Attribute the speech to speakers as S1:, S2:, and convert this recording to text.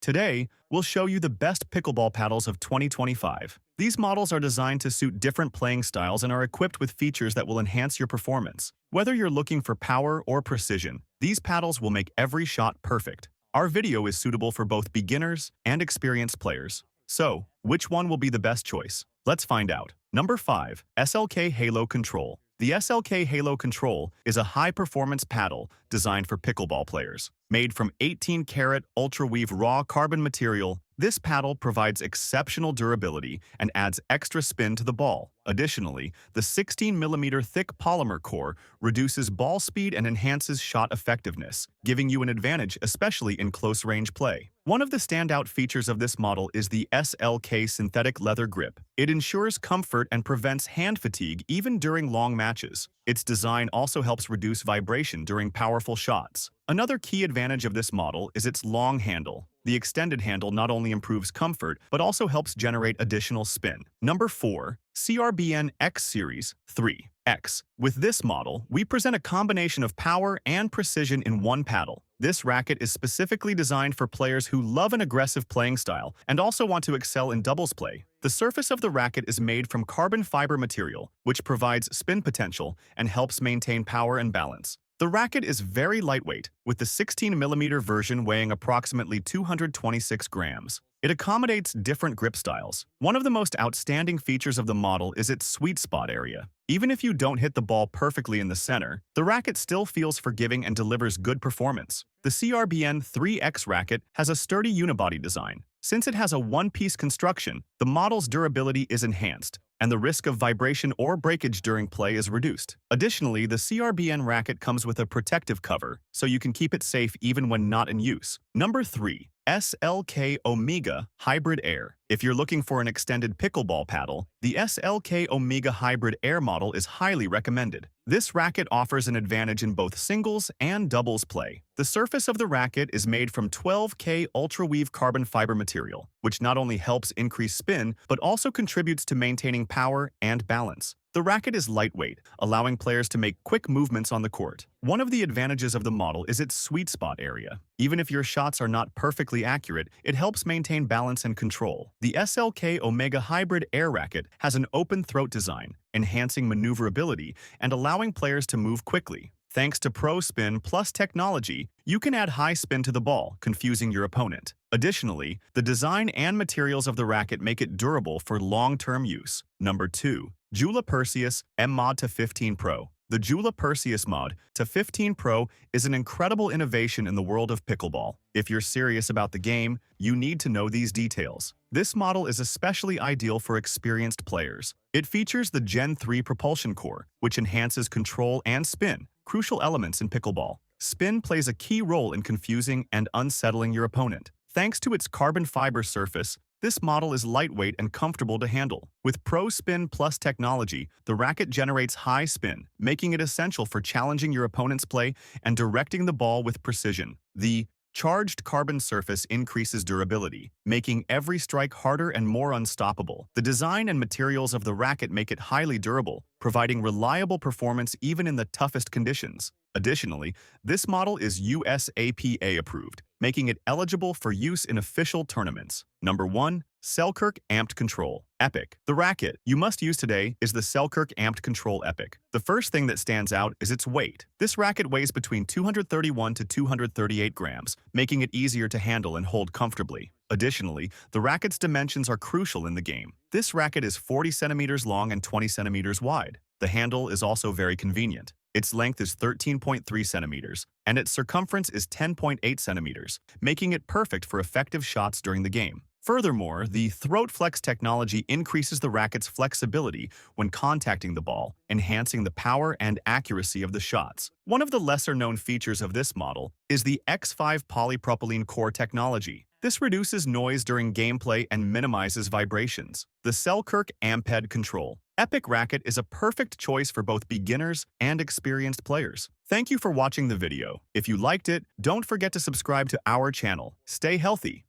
S1: Today, we'll show you the best pickleball paddles of 2025. These models are designed to suit different playing styles and are equipped with features that will enhance your performance. Whether you're looking for power or precision, these paddles will make every shot perfect. Our video is suitable for both beginners and experienced players. So, which one will be the best choice? Let's find out. Number 5. SLK Halo Control. The SLK Halo Control is a high-performance paddle designed for pickleball players. Made from 18-karat ultra-weave raw carbon material, this paddle provides exceptional durability and adds extra spin to the ball. Additionally, the 16mm thick polymer core reduces ball speed and enhances shot effectiveness, giving you an advantage especially in close-range play. One of the standout features of this model is the SLK synthetic leather grip. It ensures comfort and prevents hand fatigue even during long matches. Its design also helps reduce vibration during powerful shots. Another key advantage of this model is its long handle. The extended handle not only improves comfort, but also helps generate additional spin. Number 4. CRBN X Series 3X. With this model, we present a combination of power and precision in one paddle. This racket is specifically designed for players who love an aggressive playing style and also want to excel in doubles play. The surface of the racket is made from carbon fiber material, which provides spin potential and helps maintain power and balance. The racket is very lightweight, with the 16mm version weighing approximately 226 grams. It accommodates different grip styles. One of the most outstanding features of the model is its sweet spot area. Even if you don't hit the ball perfectly in the center, the racket still feels forgiving and delivers good performance. The CRBN 3X racket has a sturdy unibody design. Since it has a one-piece construction, the model's durability is enhanced, and the risk of vibration or breakage during play is reduced. Additionally, the CRBN racket comes with a protective cover, so you can keep it safe even when not in use. Number 3. SLK Omega Hybrid Air. If you're looking for an extended pickleball paddle, the SLK Omega Hybrid Air model is highly recommended. This racket offers an advantage in both singles and doubles play. The surface of the racket is made from 12K ultra-weave carbon fiber material, which not only helps increase spin, but also contributes to maintaining power and balance. The racket is lightweight, allowing players to make quick movements on the court. One of the advantages of the model is its sweet spot area. Even if your shots are not perfectly accurate, it helps maintain balance and control. The SLK Omega Hybrid Air Racket has an open throat design, enhancing maneuverability and allowing players to move quickly. Thanks to Pro Spin Plus technology, you can add high spin to the ball, confusing your opponent. Additionally, the design and materials of the racket make it durable for long-term use. Number 2. Jula Perseus M-Mod to 15 Pro. The Jula Perseus Mod to 15 Pro is an incredible innovation in the world of pickleball. If you're serious about the game, you need to know these details. This model is especially ideal for experienced players. It features the Gen 3 propulsion core, which enhances control and spin, crucial elements in pickleball. Spin plays a key role in confusing and unsettling your opponent. Thanks to its carbon fiber surface, this model is lightweight and comfortable to handle. With Pro Spin Plus technology, the racket generates high spin, making it essential for challenging your opponent's play and directing the ball with precision. The charged carbon surface increases durability, making every strike harder and more unstoppable. The design and materials of the racket make it highly durable, providing reliable performance even in the toughest conditions. Additionally, this model is USAPA approved, making it eligible for use in official tournaments. Number 1. Selkirk Amped Control Epic. The racket you must use today is the Selkirk Amped Control Epic. The first thing that stands out is its weight. This racket weighs between 231 to 238 grams, making it easier to handle and hold comfortably. Additionally, the racket's dimensions are crucial in the game. This racket is 40 centimeters long and 20 centimeters wide. The handle is also very convenient. Its length is 13.3 centimeters, and its circumference is 10.8 centimeters, making it perfect for effective shots during the game. Furthermore, the Throat Flex technology increases the racket's flexibility when contacting the ball, enhancing the power and accuracy of the shots. One of the lesser-known features of this model is the X5 polypropylene core technology. This reduces noise during gameplay and minimizes vibrations. The Selkirk Amped Control Epic Racket is a perfect choice for both beginners and experienced players. Thank you for watching the video. If you liked it, don't forget to subscribe to our channel. Stay healthy.